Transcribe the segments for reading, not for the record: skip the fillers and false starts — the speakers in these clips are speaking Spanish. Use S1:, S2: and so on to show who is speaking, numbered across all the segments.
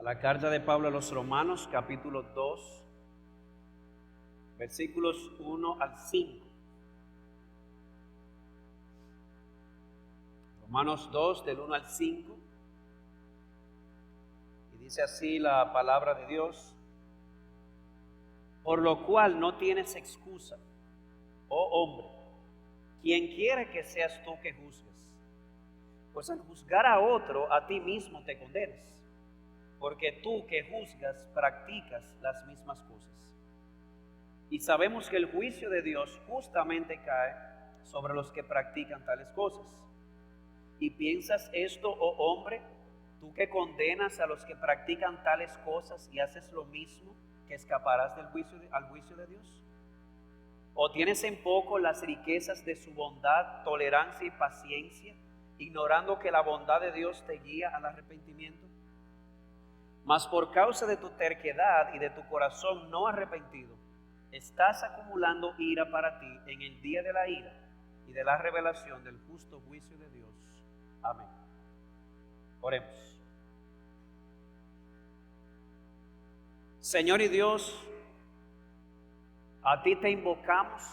S1: La carta de Pablo a los Romanos, capítulo 2, versículos 1 al 5. Romanos 2, del 1 al 5. Y dice así la palabra de Dios: por lo cual no tienes excusa, oh hombre, quien quiera que seas tú que juzgues, pues al juzgar a otro, a ti mismo te condenas, porque tú que juzgas practicas las mismas cosas. Y sabemos que el juicio de Dios justamente cae sobre los que practican tales cosas. ¿Y piensas esto, oh hombre, tú que condenas a los que practican tales cosas y haces lo mismo, que escaparás al juicio de Dios? ¿O tienes en poco las riquezas de su bondad, tolerancia y paciencia, ignorando que la bondad de Dios te guía al arrepentimiento? Mas por causa de tu terquedad y de tu corazón no arrepentido, estás acumulando ira para ti en el día de la ira y de la revelación del justo juicio de Dios. Amén. Oremos. Señor y Dios, a ti te invocamos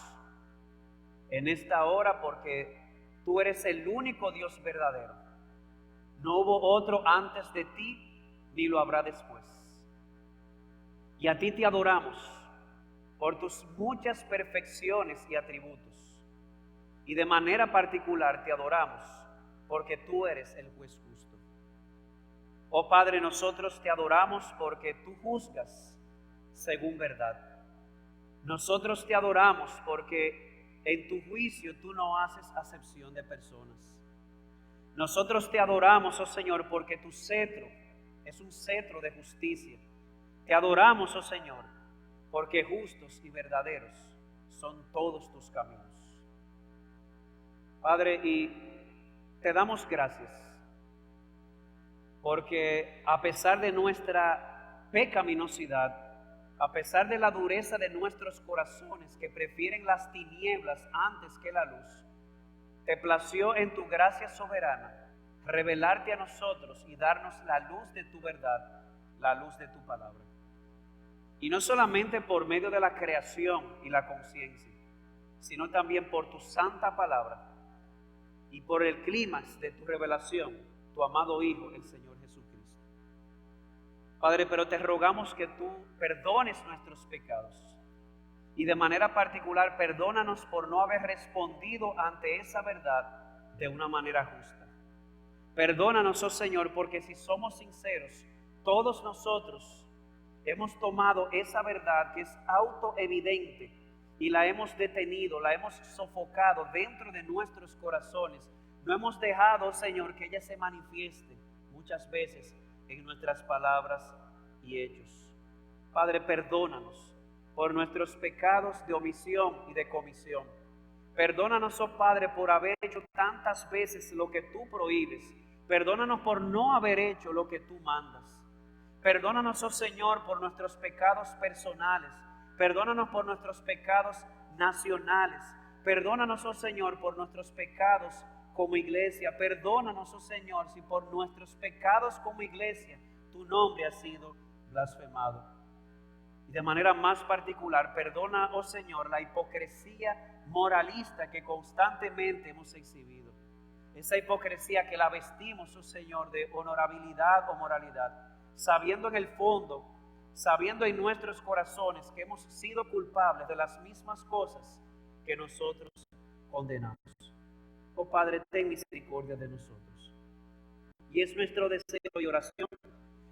S1: en esta hora porque tú eres el único Dios verdadero. No hubo otro antes de ti, ni lo habrá después. Y a ti te adoramos por tus muchas perfecciones y atributos. Y de manera particular te adoramos porque tú eres el juez justo. Oh Padre, nosotros te adoramos porque tú juzgas según verdad. Nosotros te adoramos porque en tu juicio tú no haces acepción de personas. Nosotros te adoramos, oh Señor, porque tu cetro es un cetro de justicia. Te adoramos, oh Señor, porque justos y verdaderos son todos tus caminos. Padre, y te damos gracias porque a pesar de nuestra pecaminosidad, a pesar de la dureza de nuestros corazones que prefieren las tinieblas antes que la luz, te plació en tu gracia soberana revelarte a nosotros y darnos la luz de tu verdad, la luz de tu palabra. Y no solamente por medio de la creación y la conciencia, sino también por tu santa palabra y por el clímax de tu revelación, tu amado Hijo, el Señor Jesucristo. Padre, pero te rogamos que tú perdones nuestros pecados y de manera particular perdónanos por no haber respondido ante esa verdad de una manera justa. Perdónanos, oh Señor, porque si somos sinceros, todos nosotros hemos tomado esa verdad que es autoevidente y la hemos detenido, la hemos sofocado dentro de nuestros corazones. No hemos dejado, Señor, que ella se manifieste muchas veces en nuestras palabras y hechos. Padre, perdónanos por nuestros pecados de omisión y de comisión. Perdónanos, oh Padre, por haber hecho tantas veces lo que tú prohíbes. Perdónanos por no haber hecho lo que tú mandas. Perdónanos, oh Señor, por nuestros pecados personales. Perdónanos por nuestros pecados nacionales. Perdónanos, oh Señor, por nuestros pecados como iglesia. Perdónanos, oh Señor, si por nuestros pecados como iglesia tu nombre ha sido blasfemado. Y de manera más particular, perdona, oh Señor, la hipocresía moralista que constantemente hemos exhibido. Esa hipocresía que la vestimos, oh Señor, de honorabilidad o moralidad, sabiendo en el fondo, sabiendo en nuestros corazones que hemos sido culpables de las mismas cosas que nosotros condenamos. Oh Padre, ten misericordia de nosotros. Y es nuestro deseo y oración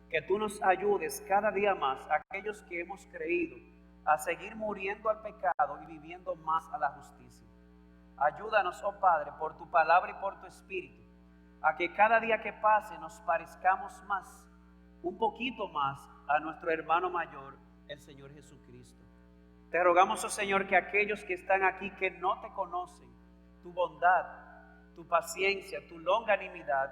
S1: que tú nos ayudes cada día más, aquellos que hemos creído, a seguir muriendo al pecado y viviendo más a la justicia. Ayúdanos, oh Padre, por tu palabra y por tu espíritu, a que cada día que pase nos parezcamos más, un poquito más, a nuestro hermano mayor, el Señor Jesucristo. Te rogamos, oh Señor, que aquellos que están aquí que no te conocen, tu bondad, tu paciencia, tu longanimidad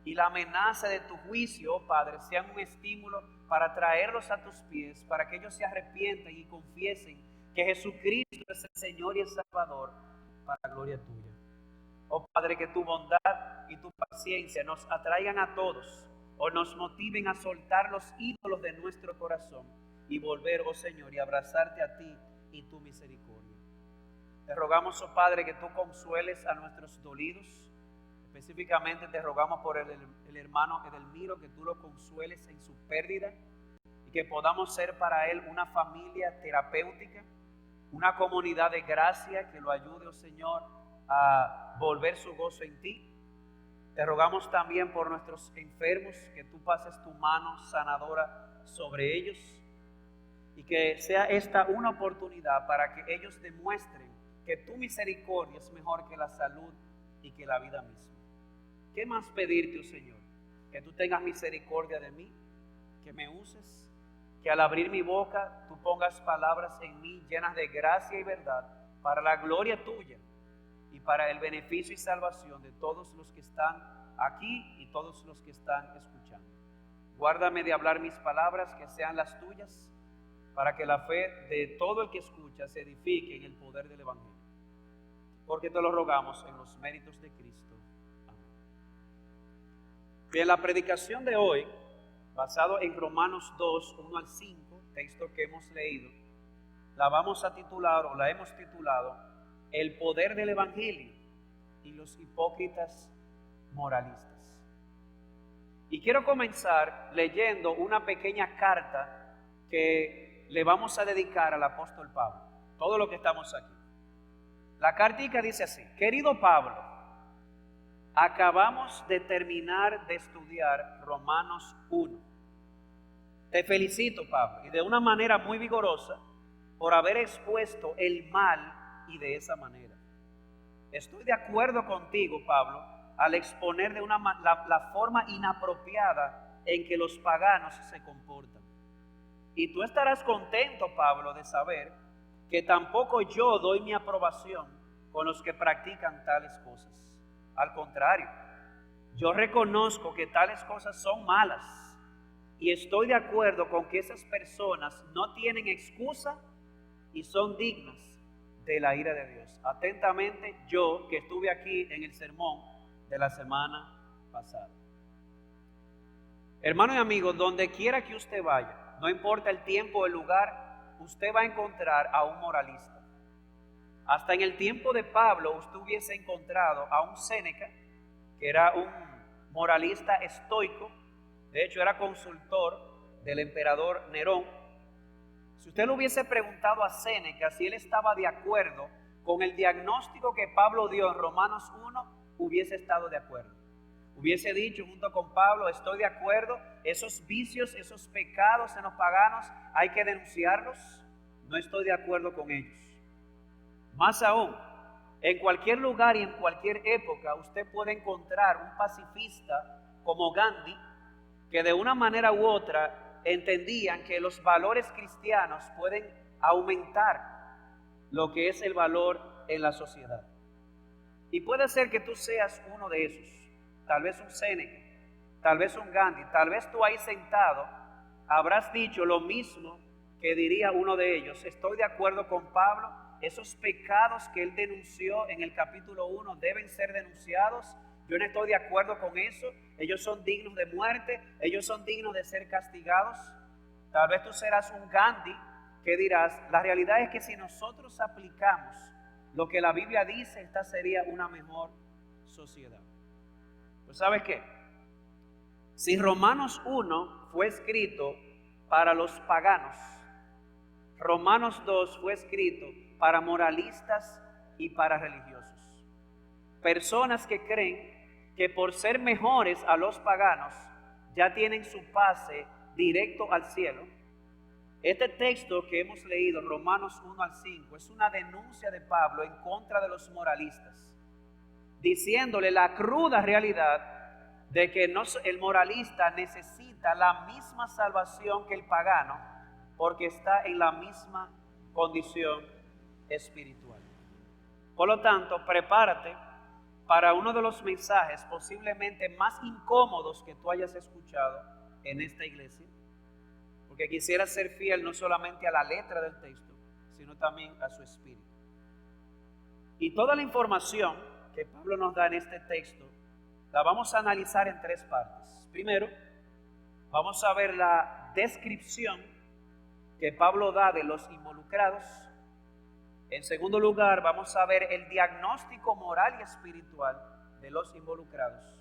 S1: y la amenaza de tu juicio, oh Padre, sean un estímulo para traerlos a tus pies, para que ellos se arrepientan y confiesen que Jesucristo es el Señor y el Salvador, para la gloria tuya. Oh Padre, que tu bondad y tu paciencia nos atraigan a todos, o nos motiven a soltar los ídolos de nuestro corazón y volver, oh Señor, y abrazarte a ti y tu misericordia. Te rogamos, oh Padre, que tú consueles a nuestros dolidos. Específicamente te rogamos por el hermano Edelmiro, que tú lo consueles en su pérdida y que podamos ser para él una familia terapéutica, una comunidad de gracia que lo ayude, oh Señor, a volver su gozo en ti. Te rogamos también por nuestros enfermos, que tú pases tu mano sanadora sobre ellos y que sea esta una oportunidad para que ellos demuestren que tu misericordia es mejor que la salud y que la vida misma. ¿Qué más pedirte, oh Señor? Que tú tengas misericordia de mí, que me uses, que al abrir mi boca tú pongas palabras en mí llenas de gracia y verdad para la gloria tuya y para el beneficio y salvación de todos los que están aquí y todos los que están escuchando. Guárdame de hablar mis palabras, que sean las tuyas, para que la fe de todo el que escucha se edifique en el poder del Evangelio. Porque te lo rogamos en los méritos de Cristo. Amén. Bien, la predicación de hoy, basado en Romanos 2, 1 al 5, texto que hemos leído, la vamos a titular, o la hemos titulado, El poder del Evangelio y los hipócritas moralistas. Y quiero comenzar leyendo una pequeña carta que le vamos a dedicar al apóstol Pablo, todo lo que estamos aquí. La cartica dice así: querido Pablo, acabamos de terminar de estudiar Romanos 1. Te felicito, Pablo, y de una manera muy vigorosa, por haber expuesto el mal y de esa manera. Estoy de acuerdo contigo, Pablo, al exponer de la forma inapropiada en que los paganos se comportan. Y tú estarás contento, Pablo, de saber que tampoco yo doy mi aprobación con los que practican tales cosas. Al contrario, yo reconozco que tales cosas son malas y estoy de acuerdo con que esas personas no tienen excusa y son dignas de la ira de Dios. Atentamente, yo que estuve aquí en el sermón de la semana pasada. Hermano y amigo, donde quiera que usted vaya, no importa el tiempo o el lugar, usted va a encontrar a un moralista. Hasta en el tiempo de Pablo, usted hubiese encontrado a un Séneca, que era un moralista estoico. De hecho, era consultor del emperador Nerón. Si usted le hubiese preguntado a Séneca si él estaba de acuerdo con el diagnóstico que Pablo dio en Romanos 1, hubiese estado de acuerdo. Hubiese dicho junto con Pablo: estoy de acuerdo, esos vicios, esos pecados en los paganos hay que denunciarlos, no estoy de acuerdo con ellos. Más aún, en cualquier lugar y en cualquier época usted puede encontrar un pacifista como Gandhi, que de una manera u otra entendían que los valores cristianos pueden aumentar lo que es el valor en la sociedad. Y puede ser que tú seas uno de esos, tal vez un Séneca, tal vez un Gandhi, tal vez tú ahí sentado habrás dicho lo mismo que diría uno de ellos: estoy de acuerdo con Pablo, esos pecados que él denunció en el capítulo 1 deben ser denunciados. Yo no estoy de acuerdo con eso. Ellos son dignos de muerte, ellos son dignos de ser castigados. Tal vez tú serás un Gandhi que dirás: la realidad es que si nosotros aplicamos lo que la Biblia dice, esta sería una mejor sociedad. Pues ¿sabes qué? Si Romanos 1 fue escrito para los paganos, Romanos 2 fue escrito para moralistas y para religiosos. Personas que creen que por ser mejores a los paganos ya tienen su pase directo al cielo. Este texto que hemos leído, Romanos 1 al 5, es una denuncia de Pablo en contra de los moralistas, diciéndole la cruda realidad de que el moralista necesita la misma salvación que el pagano, porque está en la misma condición espiritual. Por lo tanto, prepárate para uno de los mensajes posiblemente más incómodos que tú hayas escuchado en esta iglesia, porque quisiera ser fiel no solamente a la letra del texto, sino también a su espíritu. Y toda la información que Pablo nos da en este texto la vamos a analizar en tres partes. Primero, vamos a ver la descripción que Pablo da de los involucrados. En segundo lugar, vamos a ver el diagnóstico moral y espiritual de los involucrados.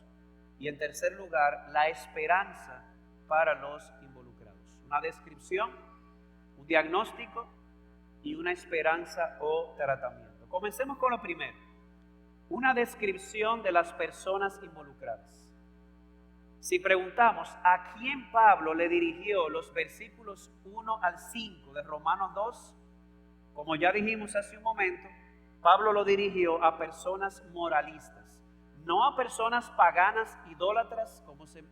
S1: Y en tercer lugar, la esperanza para los involucrados. Una descripción, un diagnóstico y una esperanza o tratamiento. Comencemos con lo primero. Una descripción de las personas involucradas. Si preguntamos a quién Pablo le dirigió los versículos 1 al 5 de Romanos 2, como ya dijimos hace un momento, Pablo lo dirigió a personas moralistas, no a personas paganas, idólatras,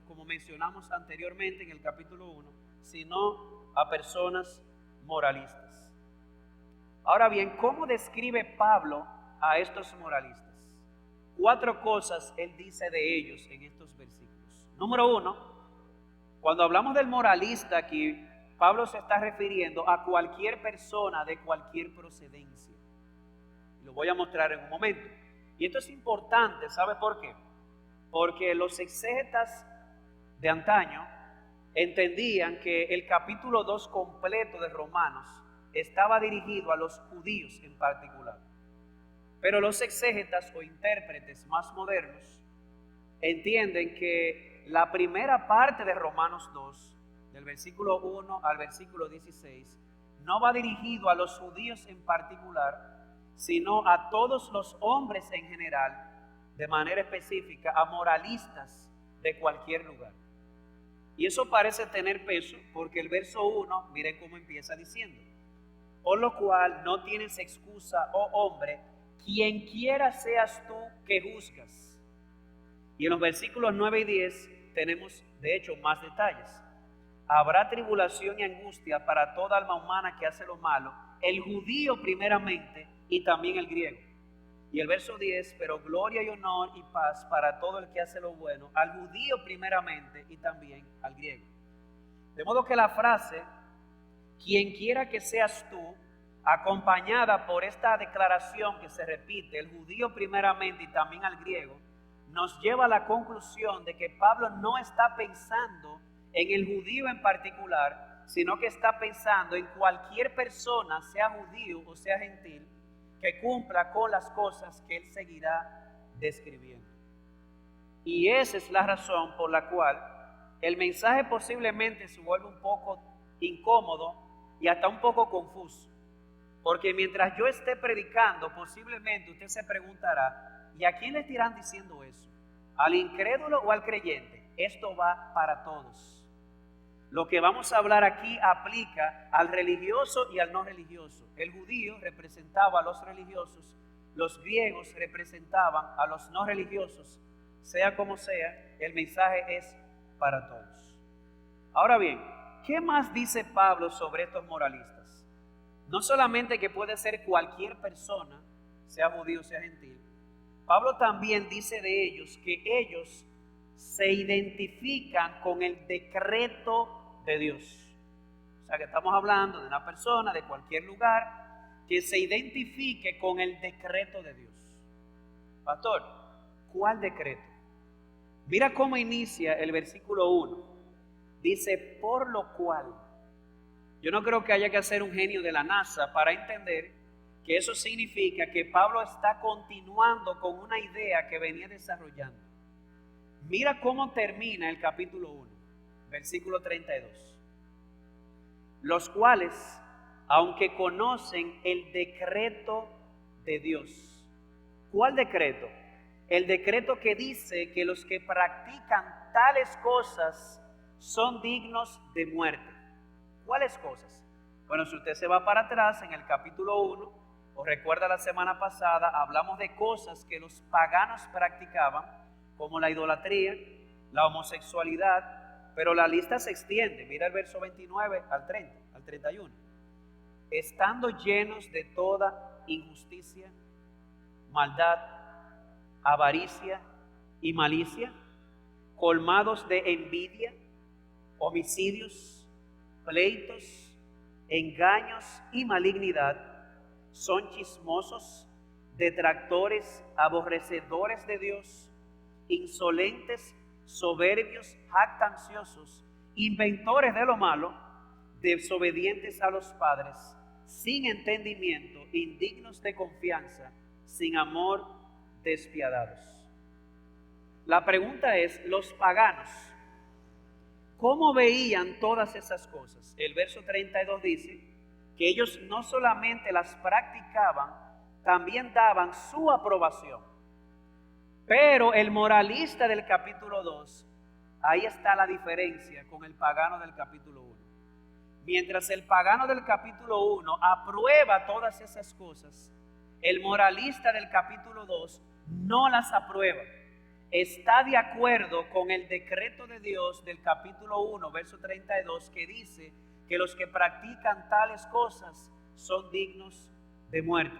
S1: como mencionamos anteriormente en el capítulo 1, sino a personas moralistas. Ahora bien, ¿cómo describe Pablo a estos moralistas? 4 cosas él dice de ellos en estos versículos. Número 1, cuando hablamos del moralista aquí, Pablo se está refiriendo a cualquier persona de cualquier procedencia. Lo voy a mostrar en un momento. Y esto es importante, ¿sabe por qué? Porque los exégetas de antaño entendían que el capítulo 2 completo de Romanos estaba dirigido a los judíos en particular. Pero los exégetas o intérpretes más modernos entienden que la primera parte de Romanos 2, del versículo 1 al versículo 16, no va dirigido a los judíos en particular, sino a todos los hombres en general, de manera específica, a moralistas de cualquier lugar. Y eso parece tener peso porque el verso 1, miren cómo empieza diciendo: por lo cual no tienes excusa, oh hombre, quien quiera seas tú que juzgas. Y en los versículos 9 y 10 tenemos de hecho más detalles. Habrá tribulación y angustia para toda alma humana que hace lo malo, el judío primeramente y también el griego. Y el verso 10, pero gloria y honor y paz para todo el que hace lo bueno, al judío primeramente y también al griego. De modo que la frase, quien quiera que seas tú, acompañada por esta declaración que se repite, el judío primeramente y también al griego, nos lleva a la conclusión de que Pablo no está pensando en el judío en particular, sino que está pensando en cualquier persona, sea judío o sea gentil, que cumpla con las cosas que él seguirá describiendo. Y esa es la razón por la cual el mensaje posiblemente se vuelve un poco incómodo y hasta un poco confuso. Porque mientras yo esté predicando, posiblemente usted se preguntará, ¿y a quién le estarán diciendo eso? ¿Al incrédulo o al creyente? Esto va para todos. Lo que vamos a hablar aquí aplica al religioso y al no religioso. El judío representaba a los religiosos, los griegos representaban a los no religiosos. Sea como sea, el mensaje es para todos. Ahora bien, ¿qué más dice Pablo sobre estos moralistas? No solamente que puede ser cualquier persona, sea judío o sea gentil. Pablo también dice de ellos que ellos se identifican con el decreto de Dios. O sea que estamos hablando de una persona de cualquier lugar que se identifique con el decreto de Dios. Pastor, ¿cuál decreto? Mira cómo inicia el versículo 1. Dice, por lo cual. Yo no creo que haya que hacer un genio de la NASA para entender que eso significa que Pablo está continuando con una idea que venía desarrollando. Mira cómo termina el capítulo 1, versículo 32. Los cuales, aunque conocen el decreto de Dios. ¿Cuál decreto? El decreto que dice que los que practican tales cosas son dignos de muerte. ¿Cuáles cosas? Bueno, si usted se va para atrás en el capítulo 1, o recuerda la semana pasada, hablamos de cosas que los paganos practicaban, como la idolatría, la homosexualidad, pero la lista se extiende. Mira el verso 29 al 30, al 31. Estando llenos de toda injusticia, maldad, avaricia y malicia, colmados de envidia, homicidios, pleitos, engaños y malignidad, son chismosos, detractores, aborrecedores de Dios, insolentes, soberbios, jactanciosos, inventores de lo malo, desobedientes a los padres, sin entendimiento, indignos de confianza, sin amor, despiadados. La pregunta es, los paganos, ¿cómo veían todas esas cosas? El verso 32 dice que ellos no solamente las practicaban, también daban su aprobación. Pero el moralista del capítulo 2, ahí está la diferencia con el pagano del capítulo 1. Mientras el pagano del capítulo 1 aprueba todas esas cosas, el moralista del capítulo 2 no las aprueba. Está de acuerdo con el decreto de Dios del capítulo 1, verso 32, que dice que los que practican tales cosas son dignos de muerte.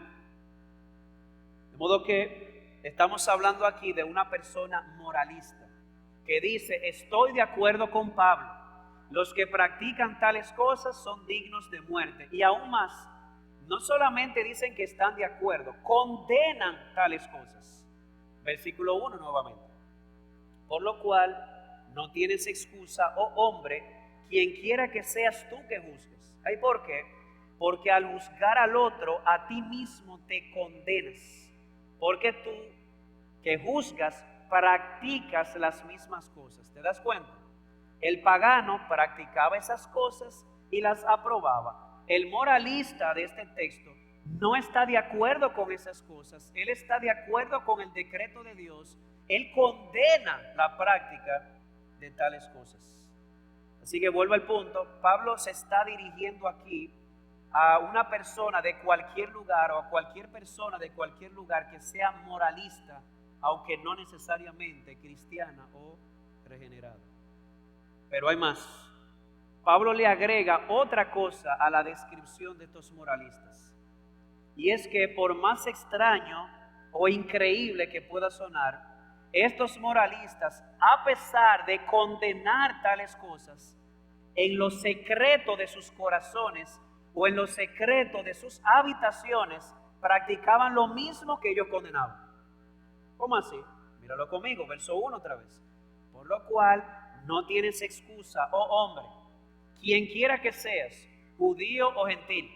S1: De modo que estamos hablando aquí de una persona moralista que dice, estoy de acuerdo con Pablo, los que practican tales cosas son dignos de muerte. Y aún más, no solamente dicen que están de acuerdo, condenan tales cosas. Versículo 1 nuevamente. Por lo cual no tienes excusa, oh hombre, quien quiera que seas tú que juzgues. ¿Y por qué? Porque al juzgar al otro, a ti mismo te condenas. Porque tú que juzgas, practicas las mismas cosas. ¿Te das cuenta? El pagano practicaba esas cosas y las aprobaba. El moralista de este texto no está de acuerdo con esas cosas. Él está de acuerdo con el decreto de Dios. Él condena la práctica de tales cosas. Así que vuelvo al punto. Pablo se está dirigiendo aquí a una persona de cualquier lugar o a cualquier persona de cualquier lugar que sea moralista, aunque no necesariamente cristiana o regenerada. Pero hay más. Pablo le agrega otra cosa a la descripción de estos moralistas. Y es que por más extraño o increíble que pueda sonar, estos moralistas, a pesar de condenar tales cosas, en lo secreto de sus corazones o en lo secreto de sus habitaciones, practicaban lo mismo que ellos condenaban. ¿Cómo así? Míralo conmigo, verso 1 otra vez. Por lo cual no tienes excusa, oh hombre, quien quiera que seas, judío o gentil.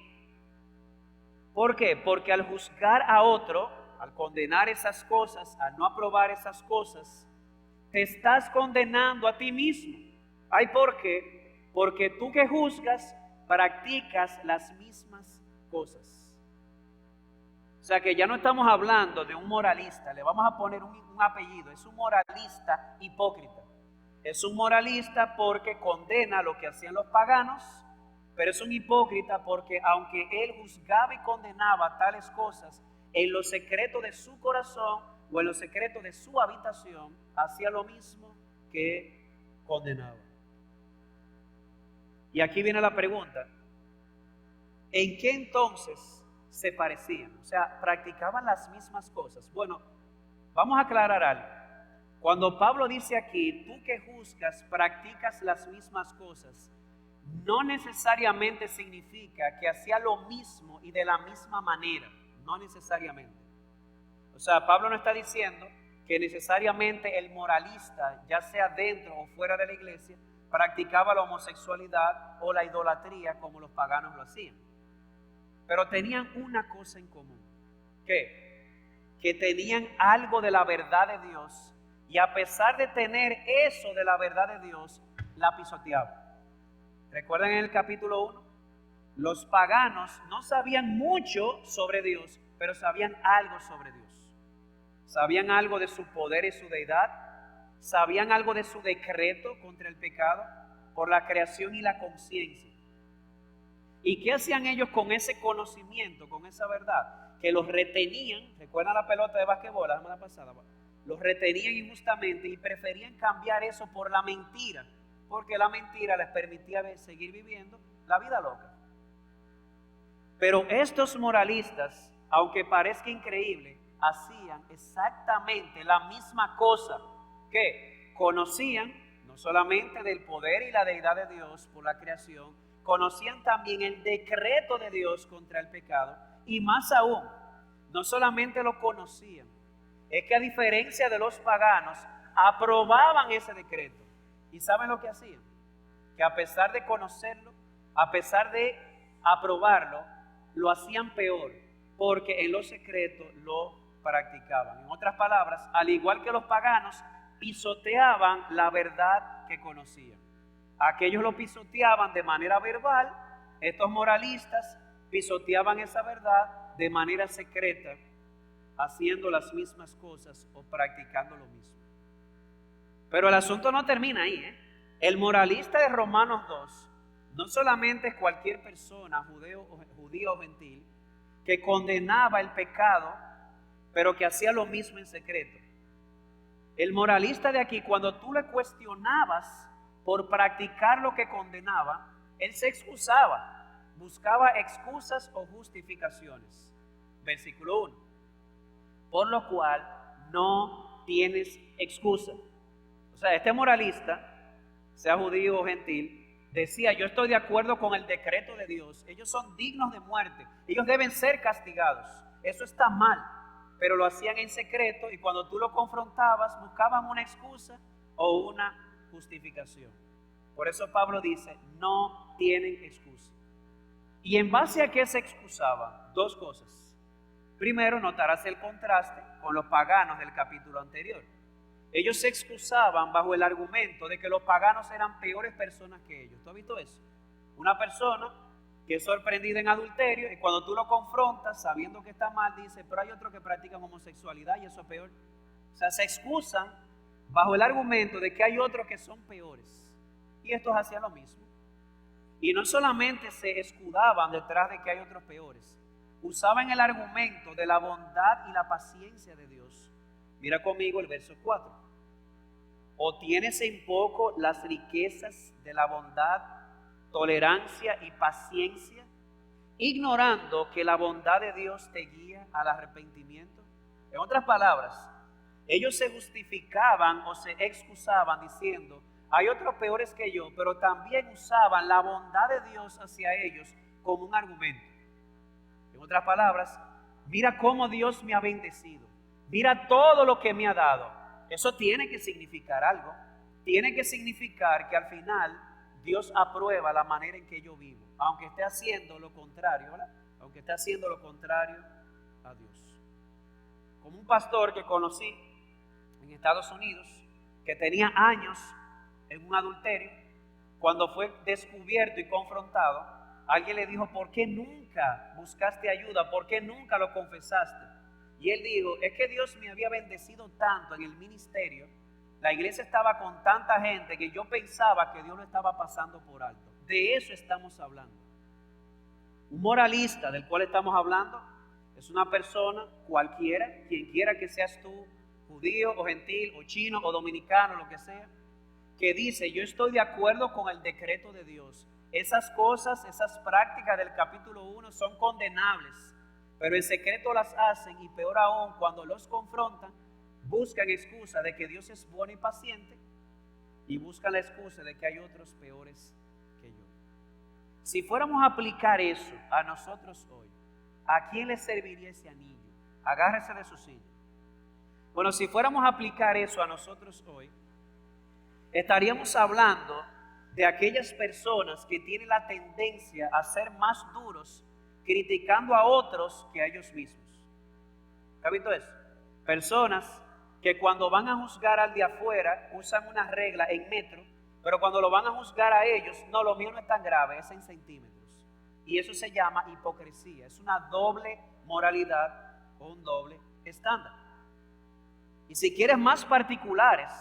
S1: ¿Por qué? Porque al juzgar a otro, al condenar esas cosas, al no aprobar esas cosas, te estás condenando a ti mismo. ¿Ay, por qué? Porque tú que juzgas, practicas las mismas cosas. O sea que ya no estamos hablando de un moralista, le vamos a poner un apellido, es un moralista hipócrita. Es un moralista porque condena lo que hacían los paganos, pero es un hipócrita porque aunque él juzgaba y condenaba tales cosas, en lo secreto de su corazón o en lo secreto de su habitación, hacía lo mismo que condenaba. Y aquí viene la pregunta, ¿en qué entonces se parecían? O sea, practicaban las mismas cosas. Bueno, vamos a aclarar algo. Cuando Pablo dice aquí, tú que juzgas, practicas las mismas cosas, no necesariamente significa que hacía lo mismo y de la misma manera, no necesariamente. O sea, Pablo no está diciendo que necesariamente el moralista, ya sea dentro o fuera de la iglesia, practicaba la homosexualidad o la idolatría como los paganos lo hacían. Pero tenían una cosa en común. ¿Qué? Que tenían algo de la verdad de Dios y a pesar de tener eso de la verdad de Dios, la pisoteaban. ¿Recuerdan en el capítulo 1? Los paganos no sabían mucho sobre Dios, pero sabían algo sobre Dios. Sabían algo de su poder y su deidad. Sabían algo de su decreto contra el pecado por la creación y la conciencia. ¿Y qué hacían ellos con ese conocimiento, con esa verdad? Que los retenían, ¿recuerdan la pelota de basquetbol la semana pasada? Los retenían injustamente y preferían cambiar eso por la mentira, porque la mentira les permitía seguir viviendo la vida loca. Pero estos moralistas, aunque parezca increíble, hacían exactamente la misma cosa que conocían, no solamente del poder y la deidad de Dios por la creación, conocían también el decreto de Dios contra el pecado y más aún, no solamente lo conocían, es que a diferencia de los paganos, aprobaban ese decreto. ¿Y saben lo que hacían? que a pesar de conocerlo, a pesar de aprobarlo, lo hacían peor, porque en lo secreto lo practicaban. En otras palabras, al igual que los paganos, pisoteaban la verdad que conocían. Aquellos lo pisoteaban de manera verbal, estos moralistas pisoteaban esa verdad de manera secreta, haciendo las mismas cosas o practicando lo mismo. Pero el asunto no termina ahí, ¿eh? El moralista de Romanos 2 no solamente es cualquier persona, judío o gentil, que condenaba el pecado, pero que hacía lo mismo en secreto. El moralista de aquí, cuando tú le cuestionabas por practicar lo que condenaba, él se excusaba, buscaba excusas o justificaciones. Versículo 1. Por lo cual no tienes excusa. O sea, este moralista, sea judío o gentil, decía: yo estoy de acuerdo con el decreto de Dios, ellos son dignos de muerte, ellos deben ser castigados, eso está mal, pero lo hacían en secreto, y cuando tú lo confrontabas buscaban una excusa o una justificación. Por eso Pablo dice: no tienen excusa. ¿Y en base a qué se excusaban? Dos cosas. Primero, notarás el contraste con los paganos del capítulo anterior. Ellos se excusaban bajo el argumento de que los paganos eran peores personas que ellos. ¿Tú has visto eso? Una persona que es sorprendida en adulterio, y cuando tú lo confrontas sabiendo que está mal, dice: pero hay otros que practican homosexualidad y eso es peor. O sea, se excusan bajo el argumento de que hay otros que son peores. Y estos hacían lo mismo. Y no solamente se escudaban detrás de que hay otros peores, usaban el argumento de la bondad y la paciencia de Dios. Mira conmigo el verso 4. ¿O tienes en poco las riquezas de la bondad, tolerancia y paciencia, ignorando que la bondad de Dios te guía al arrepentimiento? En otras palabras, ellos se justificaban o se excusaban diciendo: hay otros peores que yo, pero también usaban la bondad de Dios hacia ellos como un argumento. En otras palabras, mira cómo Dios me ha bendecido, mira todo lo que me ha dado. Eso tiene que significar algo. Tiene que significar que al final Dios aprueba la manera en que yo vivo, aunque esté haciendo lo contrario, ¿verdad? Aunque esté haciendo lo contrario a Dios. Como un pastor que conocí en Estados Unidos, que tenía años en un adulterio, cuando fue descubierto y confrontado, alguien le dijo: ¿por qué nunca buscaste ayuda? ¿Por qué nunca lo confesaste? Y él dijo: es que Dios me había bendecido tanto en el ministerio, la iglesia estaba con tanta gente que yo pensaba que Dios lo estaba pasando por alto. De eso estamos hablando. Un moralista del cual estamos hablando es una persona cualquiera, quien quiera que seas tú, judío o gentil o chino o dominicano, lo que sea, que dice: yo estoy de acuerdo con el decreto de Dios. Esas cosas, esas prácticas del capítulo 1 son condenables, pero en secreto las hacen, y peor aún, cuando los confrontan, buscan excusa de que Dios es bueno y paciente, y buscan la excusa de que hay otros peores que yo. Si fuéramos a aplicar eso a nosotros hoy, ¿a quién le serviría ese anillo? Agárrese de su silla. Bueno, si fuéramos a aplicar eso a nosotros hoy, estaríamos hablando de aquellas personas que tienen la tendencia a ser más duros criticando a otros que a ellos mismos. ¿Has visto eso? Personas que cuando van a juzgar al de afuera usan una regla en metro, pero cuando lo van a juzgar a ellos, no, lo mío no es tan grave, es en centímetros. Y eso se llama hipocresía, es una doble moralidad o un doble estándar. Y si quieres más particulares,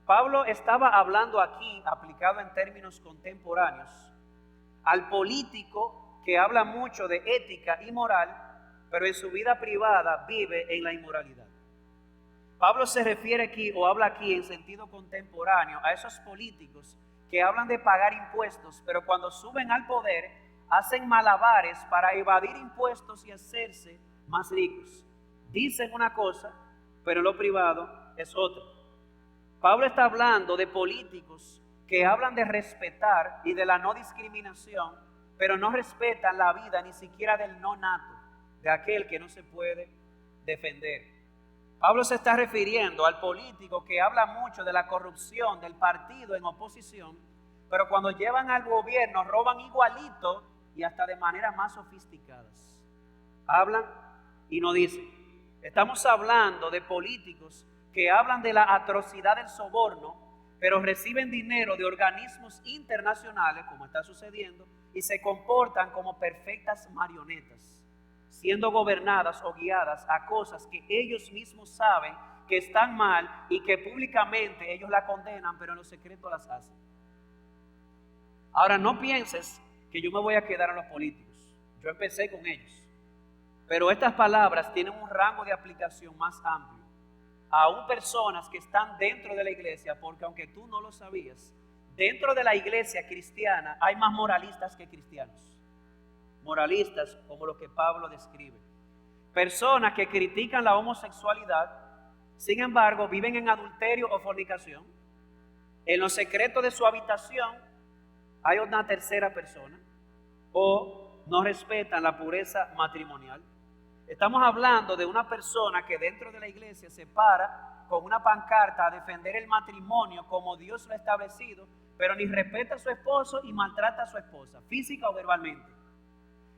S1: Pablo estaba hablando aquí, aplicado en términos contemporáneos, al político que habla mucho de ética y moral, pero en su vida privada vive en la inmoralidad. Pablo se refiere aquí, o habla aquí en sentido contemporáneo, a esos políticos que hablan de pagar impuestos, pero cuando suben al poder hacen malabares para evadir impuestos y hacerse más ricos. Dicen una cosa, pero en lo privado es otra. Pablo está hablando de políticos que hablan de respetar y de la no discriminación, pero no respetan la vida ni siquiera del no nato, de aquel que no se puede defender. Pablo se está refiriendo al político que habla mucho de la corrupción del partido en oposición, pero cuando llevan al gobierno roban igualito y hasta de maneras más sofisticadas. Hablan y no dicen. Estamos hablando de políticos que hablan de la atrocidad del soborno, pero reciben dinero de organismos internacionales, como está sucediendo, y se comportan como perfectas marionetas, siendo gobernadas o guiadas a cosas que ellos mismos saben que están mal y que públicamente ellos la condenan, pero en lo secreto las hacen. Ahora, no pienses que yo me voy a quedar a los políticos. Yo empecé con ellos. Pero estas palabras tienen un rango de aplicación más amplio. Aún personas que están dentro de la iglesia, porque aunque tú no lo sabías, dentro de la iglesia cristiana hay más moralistas que cristianos. Moralistas como los que Pablo describe. Personas que critican la homosexualidad, sin embargo, viven en adulterio o fornicación. En los secretos de su habitación hay una tercera persona, o no respetan la pureza matrimonial. Estamos hablando de una persona que dentro de la iglesia se para con una pancarta a defender el matrimonio como Dios lo ha establecido, pero ni respeta a su esposo y maltrata a su esposa, física o verbalmente.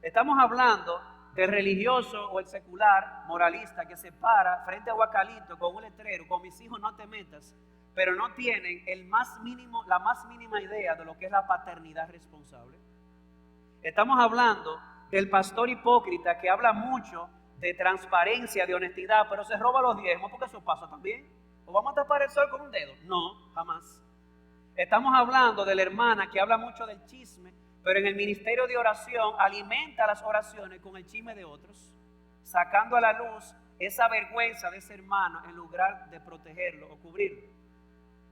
S1: Estamos hablando del religioso o el secular moralista que se para frente a Guacalito con un letrero: con mis hijos no te metas, pero no tienen la más mínima idea de lo que es la paternidad responsable. Estamos hablando del pastor hipócrita que habla mucho de transparencia, de honestidad, pero se roba los diezmos, porque eso pasa también. ¿O vamos a tapar el sol con un dedo? No, jamás. Estamos hablando de la hermana que habla mucho del chisme, pero en el ministerio de oración alimenta las oraciones con el chisme de otros, sacando a la luz esa vergüenza de ese hermano en lugar de protegerlo o cubrirlo.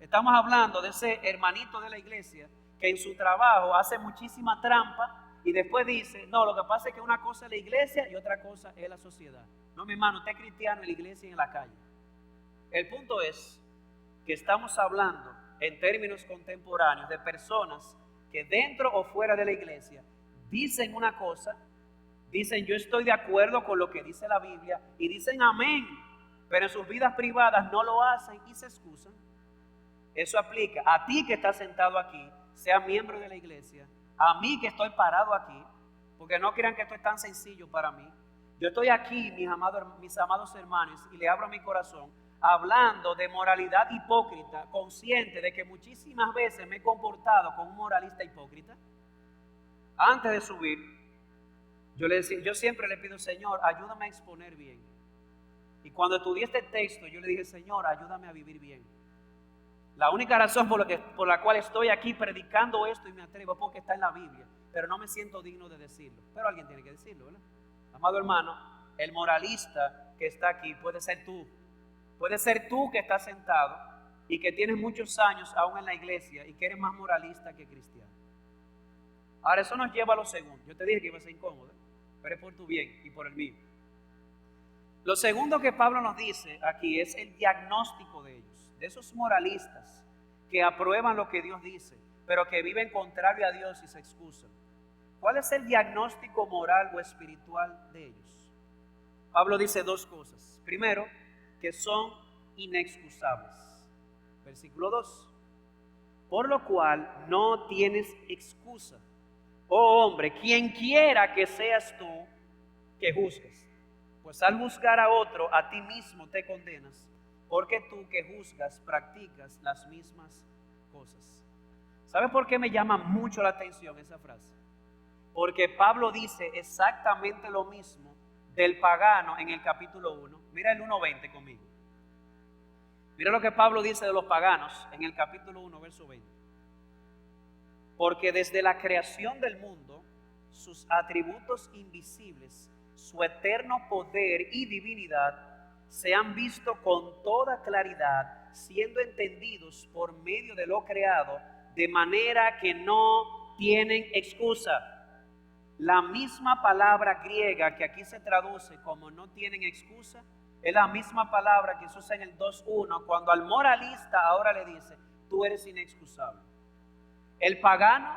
S1: Estamos hablando de ese hermanito de la iglesia que en su trabajo hace muchísima trampa y después dice: no, lo que pasa es que una cosa es la iglesia y otra cosa es la sociedad. No, mi hermano, usted es cristiano en la iglesia y en la calle. El punto es que estamos hablando en términos contemporáneos de personas que dentro o fuera de la iglesia dicen una cosa, dicen yo estoy de acuerdo con lo que dice la Biblia y dicen amén, pero en sus vidas privadas no lo hacen y se excusan. Eso aplica a ti que estás sentado aquí, sea miembro de la iglesia, a mí que estoy parado aquí, porque no crean que esto es tan sencillo para mí. Yo estoy aquí, mis amados hermanos, y le abro mi corazón, hablando de moralidad hipócrita, consciente de que muchísimas veces me he comportado como un moralista hipócrita. Antes de subir, yo siempre le pido: Señor, ayúdame a exponer bien. Y cuando estudié este texto, yo le dije: Señor, ayúdame a vivir bien. La única razón por la cual estoy aquí predicando esto y me atrevo es porque está en la Biblia, pero no me siento digno de decirlo. Pero alguien tiene que decirlo, ¿verdad? Amado hermano, el moralista que está aquí puede ser tú. Puede ser tú que estás sentado y que tienes muchos años aún en la iglesia y que eres más moralista que cristiano. Ahora, eso nos lleva a lo segundo. Yo te dije que iba a ser incómodo, pero es por tu bien y por el mío. Lo segundo que Pablo nos dice aquí es el diagnóstico de ellos, de esos moralistas que aprueban lo que Dios dice, pero que viven contrario a Dios y se excusan. ¿Cuál es el diagnóstico moral o espiritual de ellos? Pablo dice dos cosas. Primero, que son inexcusables. Versículo 2. Por lo cual no tienes excusa, oh hombre, quien quiera que seas tú que juzgues. Pues al juzgar a otro, a ti mismo te condenas, porque tú que juzgas practicas las mismas cosas. ¿Sabes por qué me llama mucho la atención esa frase? Porque Pablo dice exactamente lo mismo del pagano en el capítulo 1. Mira el 1:20 conmigo. Mira lo que Pablo dice de los paganos en el capítulo 1, verso 20. Porque desde la creación del mundo, sus atributos invisibles, su eterno poder y divinidad se han visto con toda claridad, siendo entendidos por medio de lo creado, de manera que no tienen excusa. La misma palabra griega que aquí se traduce como no tienen excusa, es la misma palabra que se usa en el 2:1, cuando al moralista ahora le dice: tú eres inexcusable. El pagano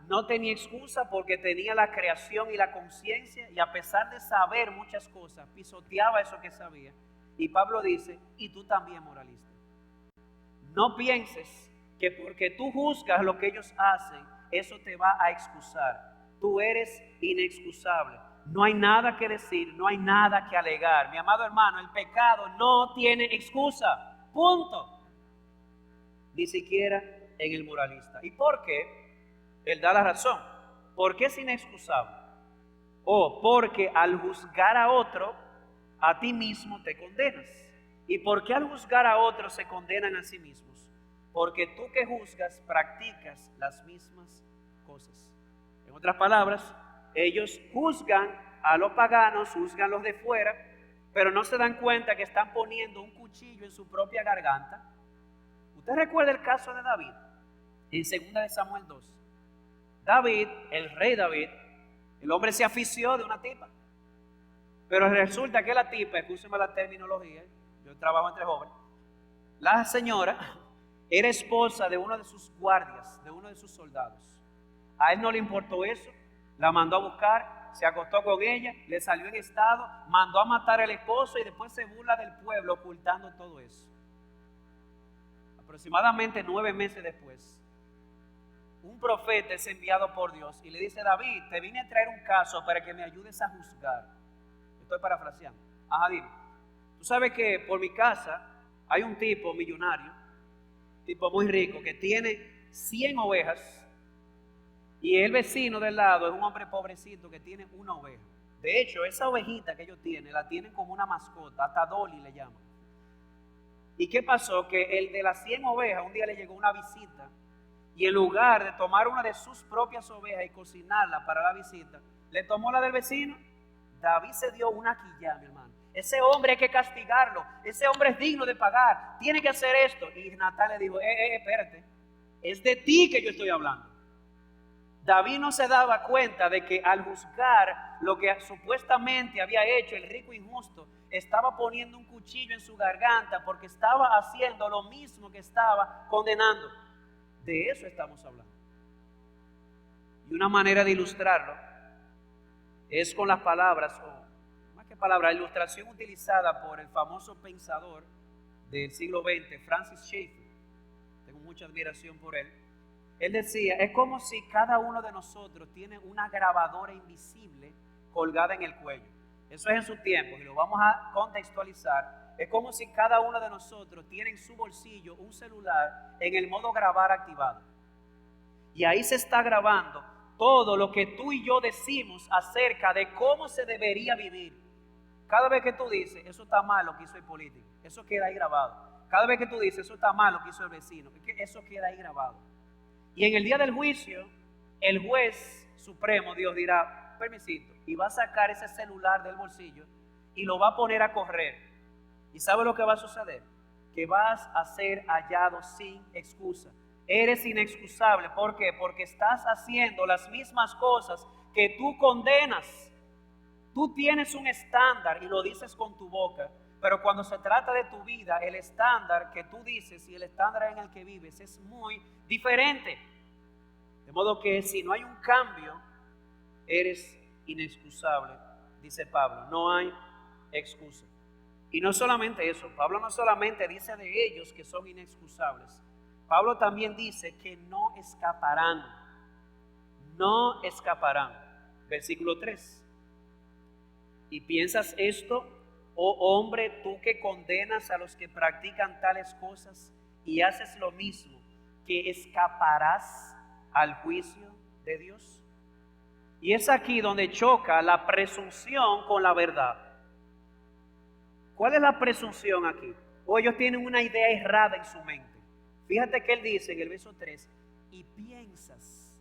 S1: no tenía excusa porque tenía la creación y la conciencia, y a pesar de saber muchas cosas, pisoteaba eso que sabía. Y Pablo dice: y tú también, moralista. No pienses que porque tú juzgas lo que ellos hacen, eso te va a excusar. Tú eres inexcusable. No hay nada que decir, no hay nada que alegar. Mi amado hermano, el pecado no tiene excusa. Punto. Ni siquiera en el moralista. ¿Y por qué? Él da la razón. ¿Por qué es inexcusable? Porque al juzgar a otro, a ti mismo te condenas. ¿Y por qué al juzgar a otros se condenan a sí mismos? Porque tú que juzgas practicas las mismas cosas. En otras palabras, ellos juzgan a los paganos, juzgan a los de fuera, pero no se dan cuenta que están poniendo un cuchillo en su propia garganta. ¿Usted recuerda el caso de David? En 2 de Samuel 2. David, el rey David, el hombre se afició de una tipa. Pero resulta que la tipa, escúcheme la terminología, yo trabajo entre jóvenes, la señora era esposa de uno de sus guardias, de uno de sus soldados. A él no le importó eso, la mandó a buscar, se acostó con ella, le salió en estado, mandó a matar al esposo y después se burla del pueblo ocultando todo eso. Aproximadamente 9 meses después, un profeta es enviado por Dios y le dice: David, te vine a traer un caso para que me ayudes a juzgar. Estoy parafraseando. Ajá, dime. Tú sabes que por mi casa hay un tipo millonario, tipo muy rico, que tiene 100 ovejas. Y el vecino del lado es un hombre pobrecito que tiene una oveja. De hecho, esa ovejita que ellos tienen, la tienen como una mascota, hasta Dolly le llaman. ¿Y qué pasó? Que el de las 100 ovejas, un día le llegó una visita, y en lugar de tomar una de sus propias ovejas y cocinarla para la visita, le tomó la del vecino. David se dio una quilla, mi hermano. Ese hombre hay que castigarlo, ese hombre es digno de pagar, tiene que hacer esto. Y Natán le dijo: espérate, es de ti que yo estoy hablando. David no se daba cuenta de que al juzgar lo que supuestamente había hecho el rico injusto, estaba poniendo un cuchillo en su garganta porque estaba haciendo lo mismo que estaba condenando. De eso estamos hablando. Y una manera de ilustrarlo es con las palabras, o más que palabras, la ilustración utilizada por el famoso pensador del siglo XX, Francis Schaeffer. Tengo mucha admiración por él. Él decía: es como si cada uno de nosotros tiene una grabadora invisible colgada en el cuello. Eso es en su tiempo, y lo vamos a contextualizar. Es como si cada uno de nosotros tiene en su bolsillo un celular en el modo grabar activado. Y ahí se está grabando todo lo que tú y yo decimos acerca de cómo se debería vivir. Cada vez que tú dices: eso está mal lo que hizo el político, eso queda ahí grabado. Cada vez que tú dices: eso está mal lo que hizo el vecino, eso queda ahí grabado. Y en el día del juicio, el juez supremo, Dios, dirá: permisito, y va a sacar ese celular del bolsillo y lo va a poner a correr. ¿Y sabe lo que va a suceder? Que vas a ser hallado sin excusa. Eres inexcusable. ¿Por qué? Porque estás haciendo las mismas cosas que tú condenas. Tú tienes un estándar y lo dices con tu boca, pero cuando se trata de tu vida, el estándar que tú dices y el estándar en el que vives es muy diferente. De modo que si no hay un cambio, eres inexcusable, dice Pablo. No hay excusa. Y no solamente eso, Pablo no solamente dice de ellos que son inexcusables, Pablo también dice que no escaparán. No escaparán. Versículo 3. ¿Y piensas esto, oh hombre, tú que condenas a los que practican tales cosas y haces lo mismo, que escaparás al juicio de Dios? Y es aquí donde choca la presunción con la verdad. ¿Cuál es la presunción aquí? Ellos tienen una idea errada en su mente. Fíjate que él dice en el verso 3: y piensas.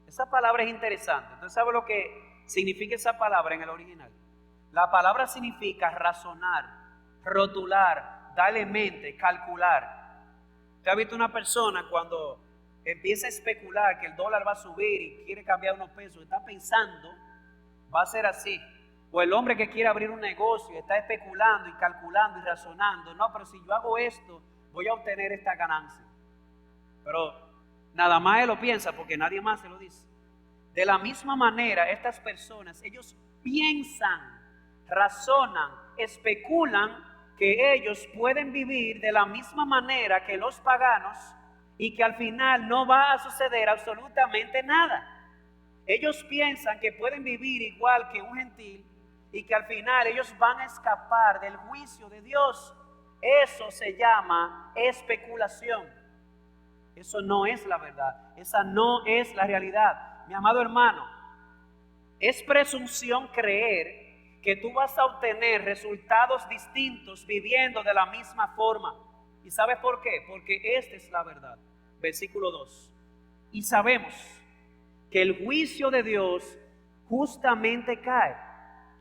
S1: Esa palabra es interesante. Entonces, ¿sabe lo que significa esa palabra en el original? La palabra significa razonar, rotular, darle mente, calcular. ¿Usted ha visto una persona cuando empieza a especular que el dólar va a subir y quiere cambiar unos pesos? Está pensando, va a ser así. O el hombre que quiere abrir un negocio está especulando y calculando y razonando. No, pero si yo hago esto, voy a obtener esta ganancia. Pero nada más él lo piensa porque nadie más se lo dice. De la misma manera, estas personas, ellos piensan, razonan, especulan que ellos pueden vivir de la misma manera que los paganos y que al final no va a suceder absolutamente nada. Ellos piensan que pueden vivir igual que un gentil y que al final ellos van a escapar del juicio de Dios. Eso se llama especulación. Eso no es la verdad. Esa no es la realidad. Mi amado hermano, es presunción creer que tú vas a obtener resultados distintos viviendo de la misma forma. ¿Y sabes por qué? Porque esta es la verdad. Versículo 2. Y sabemos que el juicio de Dios justamente cae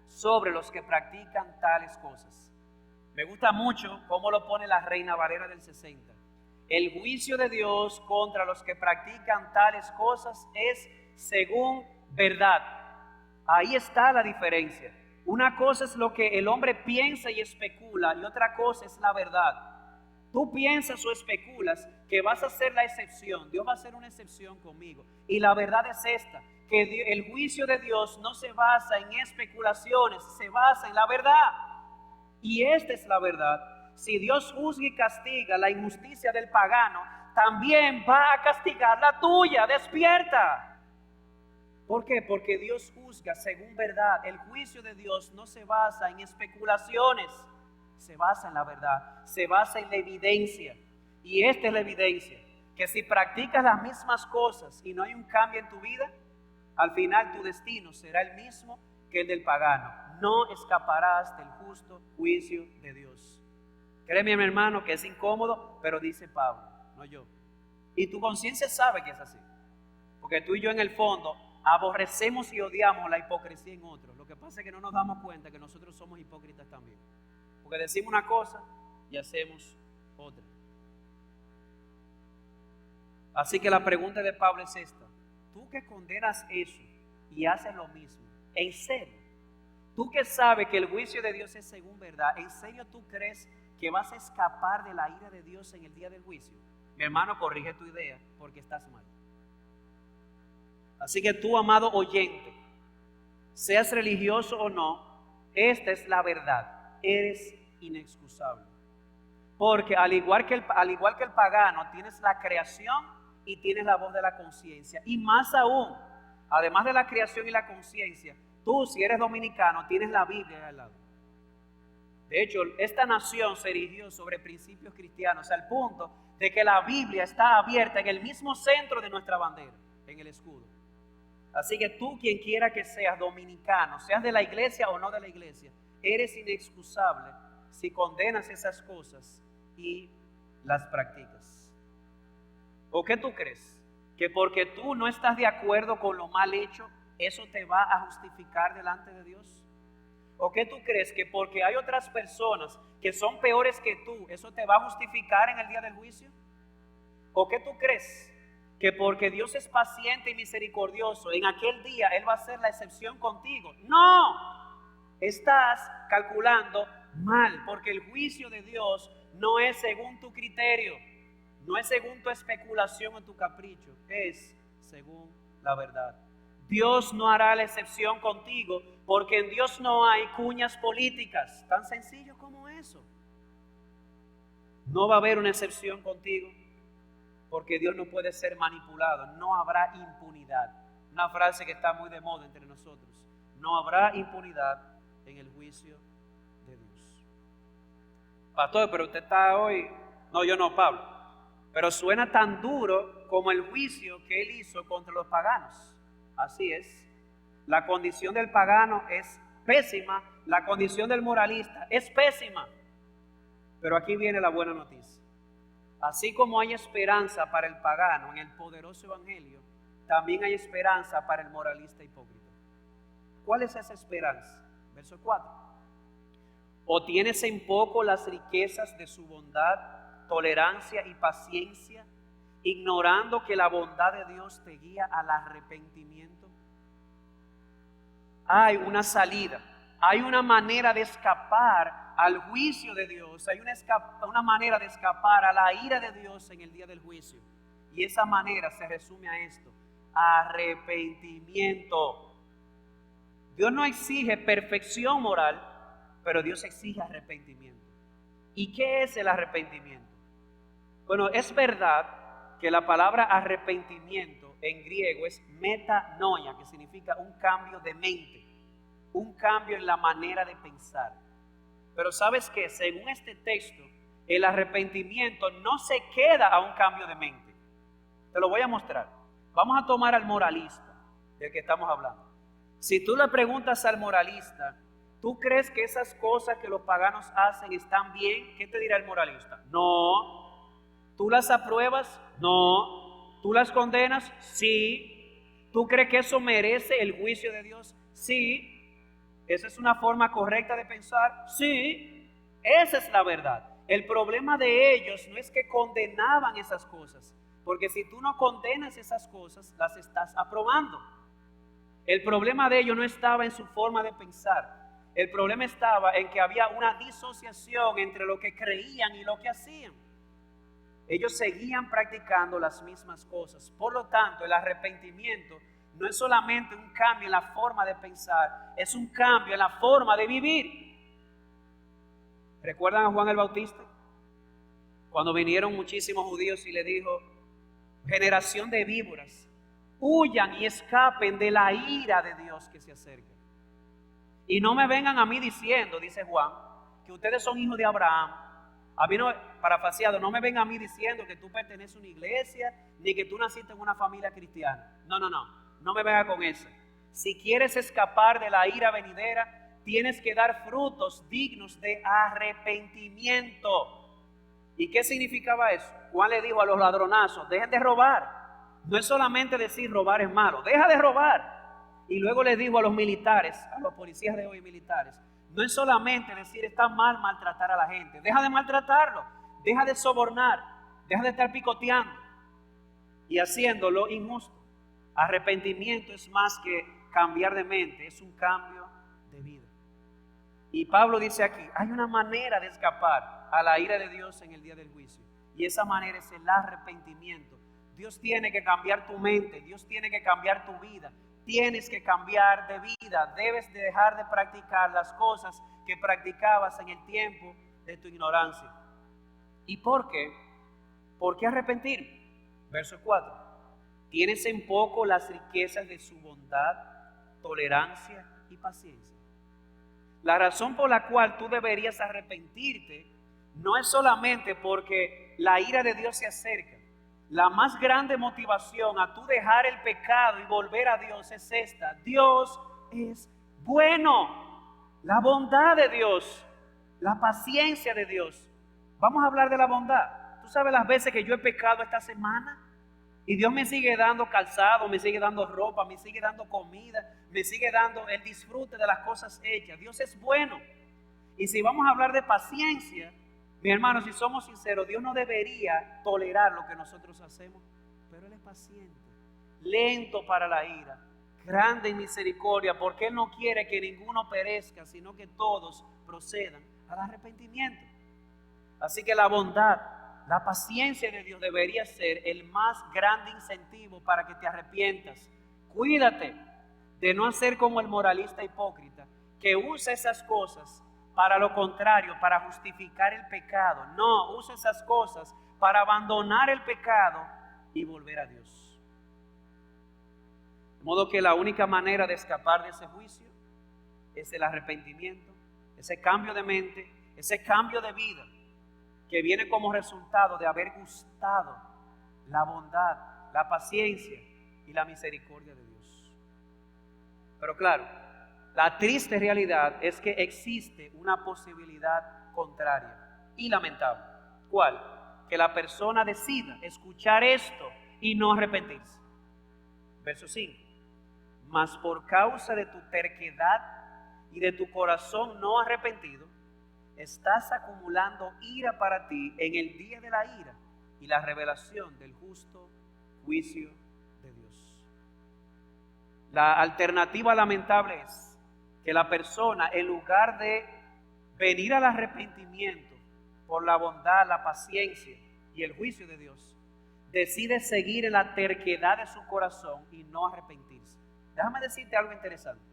S1: sobre los que practican tales cosas. Me gusta mucho cómo lo pone la Reina Valera del 60. El juicio de Dios contra los que practican tales cosas es según verdad. Ahí está la diferencia. Una cosa es lo que el hombre piensa y especula, y otra cosa es la verdad. Tú piensas o especulas que vas a ser la excepción. Dios va a ser una excepción conmigo. Y la verdad es esta, que el juicio de Dios no se basa en especulaciones, se basa en la verdad. Y esta es la verdad. Si Dios juzga y castiga la injusticia del pagano, también va a castigar la tuya. Despierta. ¿Por qué? Porque Dios juzga según verdad. El juicio de Dios no se basa en especulaciones, se basa en la verdad, se basa en la evidencia. Y esta es la evidencia, que si practicas las mismas cosas y no hay un cambio en tu vida, al final tu destino será el mismo que el del pagano. No escaparás del justo juicio de Dios. Créeme, mi hermano, que es incómodo, pero dice Pablo, no yo. Y tu conciencia sabe que es así, porque tú y yo en el fondo aborrecemos y odiamos la hipocresía en otros. Lo que pasa es que no nos damos cuenta que nosotros somos hipócritas también, porque decimos una cosa y hacemos otra. Así que la pregunta de Pablo es esta: tú que condenas eso y haces lo mismo, ¿en serio? Tú que sabes que el juicio de Dios es según verdad, ¿en serio tú crees que vas a escapar de la ira de Dios en el día del juicio? Mi hermano, corrige tu idea porque estás mal. Así que tú, amado oyente, seas religioso o no, esta es la verdad. Eres inexcusable. Porque al igual que el pagano, tienes la creación y tienes la voz de la conciencia. Y más aún, además de la creación y la conciencia, tú, si eres dominicano, tienes la Biblia al lado. De hecho, esta nación se erigió sobre principios cristianos, al punto de que la Biblia está abierta en el mismo centro de nuestra bandera, en el escudo. Así que tú, quien quiera que seas dominicano, seas de la iglesia o no de la iglesia, eres inexcusable si condenas esas cosas y las practicas. ¿O qué tú crees? ¿Que porque tú no estás de acuerdo con lo mal hecho, eso te va a justificar delante de Dios? ¿O qué tú crees? ¿Que porque hay otras personas que son peores que tú, eso te va a justificar en el día del juicio? ¿O qué tú crees? Que porque Dios es paciente y misericordioso, en aquel día Él va a ser la excepción contigo. No, estás calculando mal, porque el juicio de Dios no es según tu criterio, no es según tu especulación o tu capricho, es según la verdad. Dios no hará la excepción contigo, porque en Dios no hay cuñas políticas, tan sencillo como eso. No va a haber una excepción contigo, porque Dios no puede ser manipulado. No habrá impunidad. Una frase que está muy de moda entre nosotros. No habrá impunidad en el juicio de Dios. Pastor, pero usted está hoy... No, yo no, Pablo. Pero suena tan duro como el juicio que él hizo contra los paganos. Así es. La condición del pagano es pésima. La condición del moralista es pésima. Pero aquí viene la buena noticia. Así como hay esperanza para el pagano en el poderoso evangelio, también hay esperanza para el moralista hipócrita. ¿Cuál es esa esperanza? Verso 4. ¿O tienes en poco las riquezas de su bondad, tolerancia y paciencia, ignorando que la bondad de Dios te guía al arrepentimiento? Hay una salida, hay una manera de escapar al juicio de Dios, hay una manera de escapar a la ira de Dios en el día del juicio. Y esa manera se resume a esto: arrepentimiento. Dios no exige perfección moral, pero Dios exige arrepentimiento. ¿Y qué es el arrepentimiento? Bueno, es verdad que la palabra arrepentimiento en griego es metanoia, que significa un cambio de mente, un cambio en la manera de pensar. Pero ¿sabes qué? Según este texto, el arrepentimiento no se queda a un cambio de mente. Te lo voy a mostrar. Vamos a tomar al moralista del que estamos hablando. Si tú le preguntas al moralista, ¿tú crees que esas cosas que los paganos hacen están bien? ¿Qué te dirá el moralista? No. ¿Tú las apruebas? No. ¿Tú las condenas? Sí. ¿Tú crees que eso merece el juicio de Dios? Sí. ¿Esa es una forma correcta de pensar? Sí. Esa es la verdad. El problema de ellos no es que condenaban esas cosas, porque si tú no condenas esas cosas, las estás aprobando. El problema de ellos no estaba en su forma de pensar. El problema estaba en que había una disociación entre lo que creían y lo que hacían. Ellos seguían practicando las mismas cosas. Por lo tanto, el arrepentimiento no es solamente un cambio en la forma de pensar, es un cambio en la forma de vivir. ¿Recuerdan a Juan el Bautista? Cuando vinieron muchísimos judíos y le dijo, generación de víboras, huyan y escapen de la ira de Dios que se acerca. Y no me vengan a mí diciendo, dice Juan, que ustedes son hijos de Abraham. A mí no, parafaseado, no me vengan a mí diciendo que tú perteneces a una iglesia, ni que tú naciste en una familia cristiana. No me venga con eso. Si quieres escapar de la ira venidera, tienes que dar frutos dignos de arrepentimiento. ¿Y qué significaba eso? Juan le dijo a los ladronazos, dejen de robar. No es solamente decir robar es malo, deja de robar. Y luego les dijo a los militares, a los policías de hoy militares, no es solamente decir está mal maltratar a la gente, deja de maltratarlo, deja de sobornar, deja de estar picoteando y haciéndolo injusto. Arrepentimiento es más que cambiar de mente, es un cambio de vida. Y Pablo dice aquí, hay una manera de escapar a la ira de Dios en el día del juicio. Y esa manera es el arrepentimiento. Dios tiene que cambiar tu mente, Dios tiene que cambiar tu vida. Tienes que cambiar de vida, debes de dejar de practicar las cosas que practicabas en el tiempo de tu ignorancia. ¿Y por qué? ¿Por qué arrepentirme? Verso 4. Tienes en poco las riquezas de su bondad, tolerancia y paciencia. La razón por la cual tú deberías arrepentirte no es solamente porque la ira de Dios se acerca. La más grande motivación a tú dejar el pecado y volver a Dios es esta: Dios es bueno. La bondad de Dios, la paciencia de Dios. Vamos a hablar de la bondad. ¿Tú sabes las veces que yo he pecado esta semana? Y Dios me sigue dando calzado, me sigue dando ropa, me sigue dando comida, me sigue dando el disfrute de las cosas hechas. Dios es bueno. Y si vamos a hablar de paciencia, mi hermano, si somos sinceros, Dios no debería tolerar lo que nosotros hacemos, pero Él es paciente, lento para la ira, grande en misericordia, porque Él no quiere que ninguno perezca, sino que todos procedan al arrepentimiento. Así que la bondad, la paciencia de Dios debería ser el más grande incentivo para que te arrepientas. Cuídate de no hacer como el moralista hipócrita, que usa esas cosas para lo contrario, para justificar el pecado. No, usa esas cosas para abandonar el pecado y volver a Dios. De modo que la única manera de escapar de ese juicio es el arrepentimiento, ese cambio de mente, ese cambio de vida que viene como resultado de haber gustado la bondad, la paciencia y la misericordia de Dios. Pero claro, la triste realidad es que existe una posibilidad contraria y lamentable. ¿Cuál? Que la persona decida escuchar esto y no arrepentirse. Verso 5. Mas por causa de tu terquedad y de tu corazón no arrepentido, estás acumulando ira para ti en el día de la ira y la revelación del justo juicio de Dios. La alternativa lamentable es que la persona, en lugar de venir al arrepentimiento por la bondad, la paciencia y el juicio de Dios, decide seguir en la terquedad de su corazón y no arrepentirse. Déjame decirte algo interesante.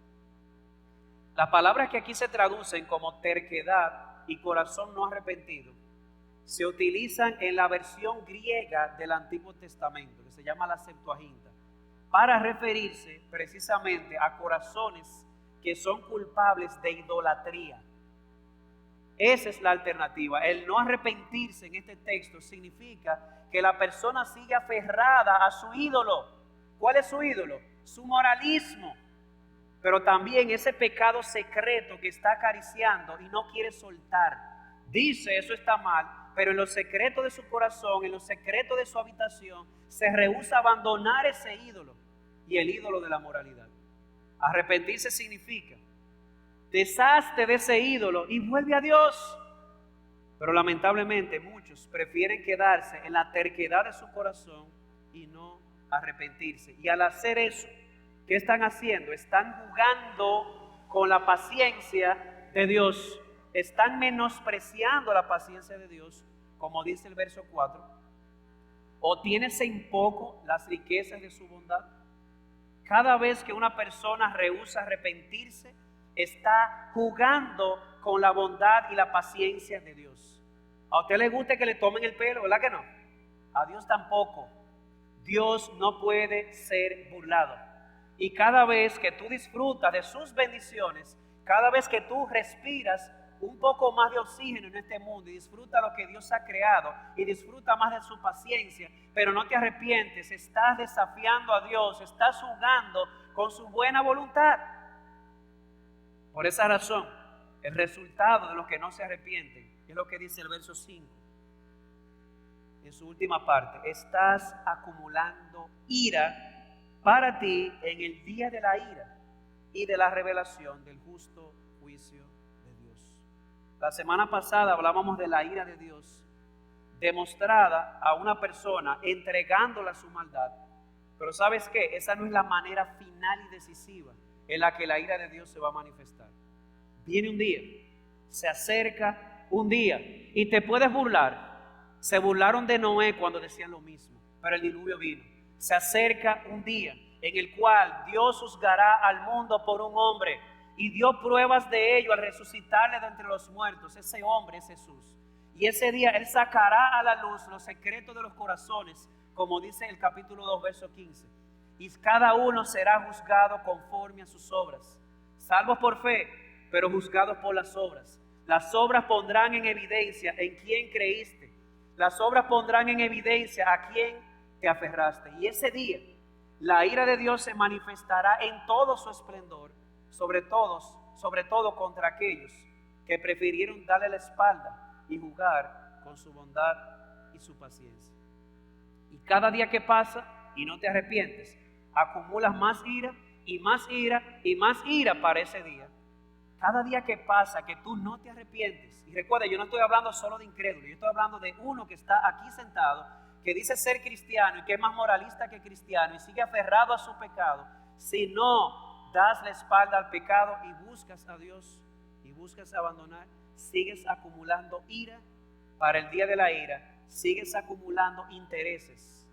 S1: Las palabras que aquí se traducen como terquedad y corazón no arrepentido se utilizan en la versión griega del Antiguo Testamento, que se llama la Septuaginta, para referirse precisamente a corazones que son culpables de idolatría. Esa es la alternativa. El no arrepentirse en este texto significa que la persona sigue aferrada a su ídolo. ¿Cuál es su ídolo? Su moralismo. Pero también ese pecado secreto que está acariciando y no quiere soltar. Dice, eso está mal, pero en los secretos de su corazón, en los secretos de su habitación, se rehúsa a abandonar ese ídolo y el ídolo de la moralidad. Arrepentirse significa: deshazte de ese ídolo y vuelve a Dios. Pero lamentablemente muchos prefieren quedarse en la terquedad de su corazón y no arrepentirse. Y al hacer eso, ¿qué están haciendo? Están jugando con la paciencia de Dios. Están menospreciando la paciencia de Dios, como dice el verso 4. ¿O tienes en poco las riquezas de su bondad? Cada vez que una persona rehúsa arrepentirse, está jugando con la bondad y la paciencia de Dios. ¿A usted le gusta que le tomen el pelo? ¿Verdad que no? A Dios tampoco. Dios no puede ser burlado. Y cada vez que tú disfrutas de sus bendiciones, cada vez que tú respiras un poco más de oxígeno en este mundo y disfruta lo que Dios ha creado y disfruta más de su paciencia, pero no te arrepientes, estás desafiando a Dios, estás jugando con su buena voluntad. Por esa razón, el resultado de los que no se arrepienten es lo que dice el verso 5. En su última parte: estás acumulando ira para ti en el día de la ira y de la revelación del justo juicio de Dios. La semana pasada hablábamos de la ira de Dios demostrada a una persona entregándola a su maldad. Pero ¿sabes qué? Esa no es la manera final y decisiva en la que la ira de Dios se va a manifestar. Viene un día, se acerca un día y te puedes burlar. Se burlaron de Noé cuando decían lo mismo, pero el diluvio vino. Se acerca un día en el cual Dios juzgará al mundo por un hombre y dio pruebas de ello al resucitarle de entre los muertos. Ese hombre es Jesús. Y ese día Él sacará a la luz los secretos de los corazones, como dice el capítulo 2, verso 15. Y cada uno será juzgado conforme a sus obras. Salvos por fe, pero juzgados por las obras. Las obras pondrán en evidencia en quién creíste. Las obras pondrán en evidencia a quién te aferraste. Y ese día la ira de Dios se manifestará en todo su esplendor, sobre todo contra aquellos que prefirieron darle la espalda y jugar con su bondad y su paciencia. Y cada día que pasa y no te arrepientes, acumulas más ira y más ira y más ira para ese día. Cada día que pasa que tú no te arrepientes, y recuerda, yo no estoy hablando solo de incrédulos, yo estoy hablando de uno que está aquí sentado, que dice ser cristiano y que es más moralista que cristiano y sigue aferrado a su pecado. Si no das la espalda al pecado y buscas a Dios y buscas abandonar, sigues acumulando ira para el día de la ira, sigues acumulando intereses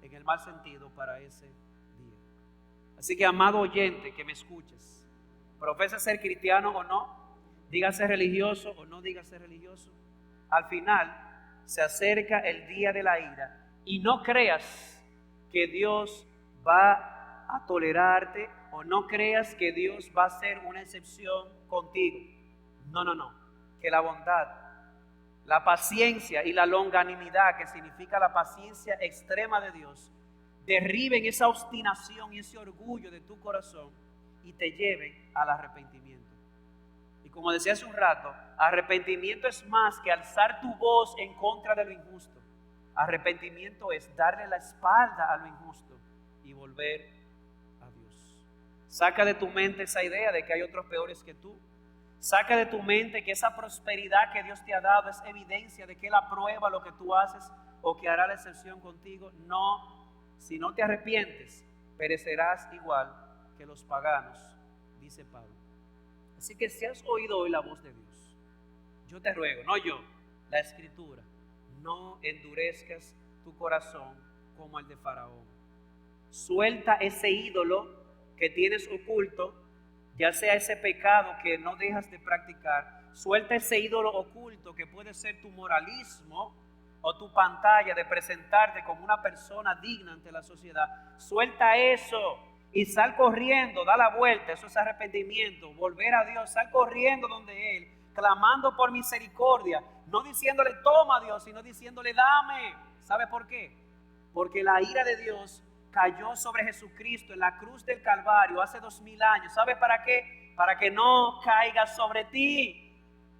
S1: en el mal sentido para ese día. Así que, amado oyente que me escuches, profesa ser cristiano o no, dígase religioso o no dígase religioso, al final se acerca el día de la ira y no creas que Dios va a tolerarte o no creas que Dios va a hacer una excepción contigo. No. Que la bondad, la paciencia y la longanimidad, que significa la paciencia extrema de Dios, derriben esa obstinación y ese orgullo de tu corazón y te lleven al arrepentimiento. Y como decía hace un rato, arrepentimiento es más que alzar tu voz en contra de lo injusto. Arrepentimiento es darle la espalda a lo injusto y volver a Dios. Saca de tu mente esa idea de que hay otros peores que tú. Saca de tu mente que esa prosperidad que Dios te ha dado es evidencia de que Él aprueba lo que tú haces o que hará la excepción contigo. No, si no te arrepientes, perecerás igual que los paganos, dice Pablo. Así que si has oído hoy la voz de Dios, yo te ruego, no yo, la Escritura, no endurezcas tu corazón como el de Faraón. Suelta ese ídolo que tienes oculto, ya sea ese pecado que no dejas de practicar, Suelta ese ídolo oculto que puede ser tu moralismo o tu pantalla de presentarte como una persona digna ante la sociedad. Suelta eso y sal corriendo, da la vuelta. Eso es arrepentimiento, volver a Dios. Sal corriendo donde Él, clamando por misericordia, no diciéndole toma Dios, sino diciéndole dame. ¿Sabe por qué? Porque la ira de Dios cayó sobre Jesucristo en la cruz del Calvario hace 2000 años. ¿Sabe para qué? Para que no caiga sobre ti.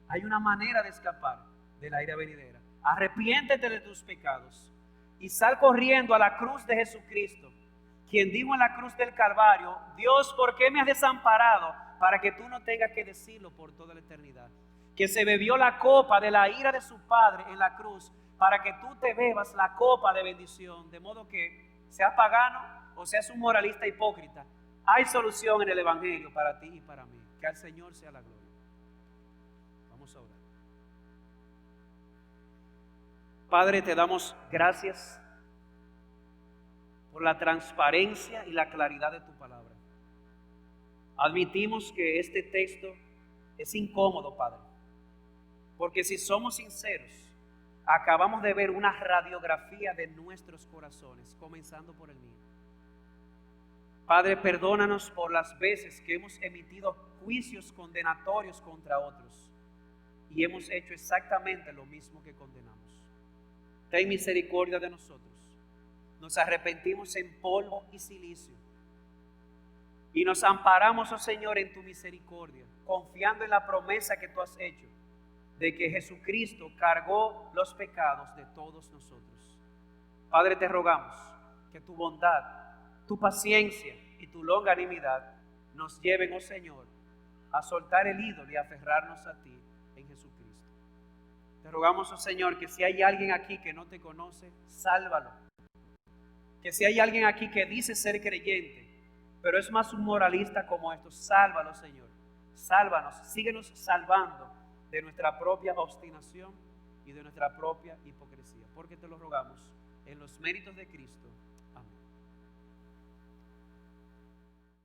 S1: Hay una manera de escapar de la ira venidera. Arrepiéntete de tus pecados y sal corriendo a la cruz de Jesucristo, quien dijo en la cruz del Calvario: Dios, ¿por qué me has desamparado? Para que tú no tengas que decirlo por toda la eternidad. Que se bebió la copa de la ira de su Padre en la cruz, para que tú te bebas la copa de bendición. De modo que, seas pagano o seas un moralista hipócrita, hay solución en el Evangelio para ti y para mí. Que al Señor sea la gloria. Vamos a orar. Padre, te damos gracias por la transparencia y la claridad de tu palabra. Admitimos que este texto es incómodo, Padre, porque si somos sinceros, acabamos de ver una radiografía de nuestros corazones, comenzando por el mío. Padre, perdónanos por las veces que hemos emitido juicios condenatorios contra otros y hemos hecho exactamente lo mismo que condenamos. Ten misericordia de nosotros. Nos arrepentimos en polvo y silicio y nos amparamos, oh Señor, en tu misericordia, confiando en la promesa que tú has hecho de que Jesucristo cargó los pecados de todos nosotros. Padre, te rogamos que tu bondad, tu paciencia y tu longanimidad nos lleven, oh Señor, a soltar el ídolo y a aferrarnos a ti en Jesucristo. Te rogamos, oh Señor, que si hay alguien aquí que no te conoce, sálvalo. Que si hay alguien aquí que dice ser creyente, pero es más un moralista como estos, sálvalo, Señor. Sálvanos, síguenos salvando de nuestra propia obstinación y de nuestra propia hipocresía. Porque te lo rogamos en los méritos de Cristo. Amén.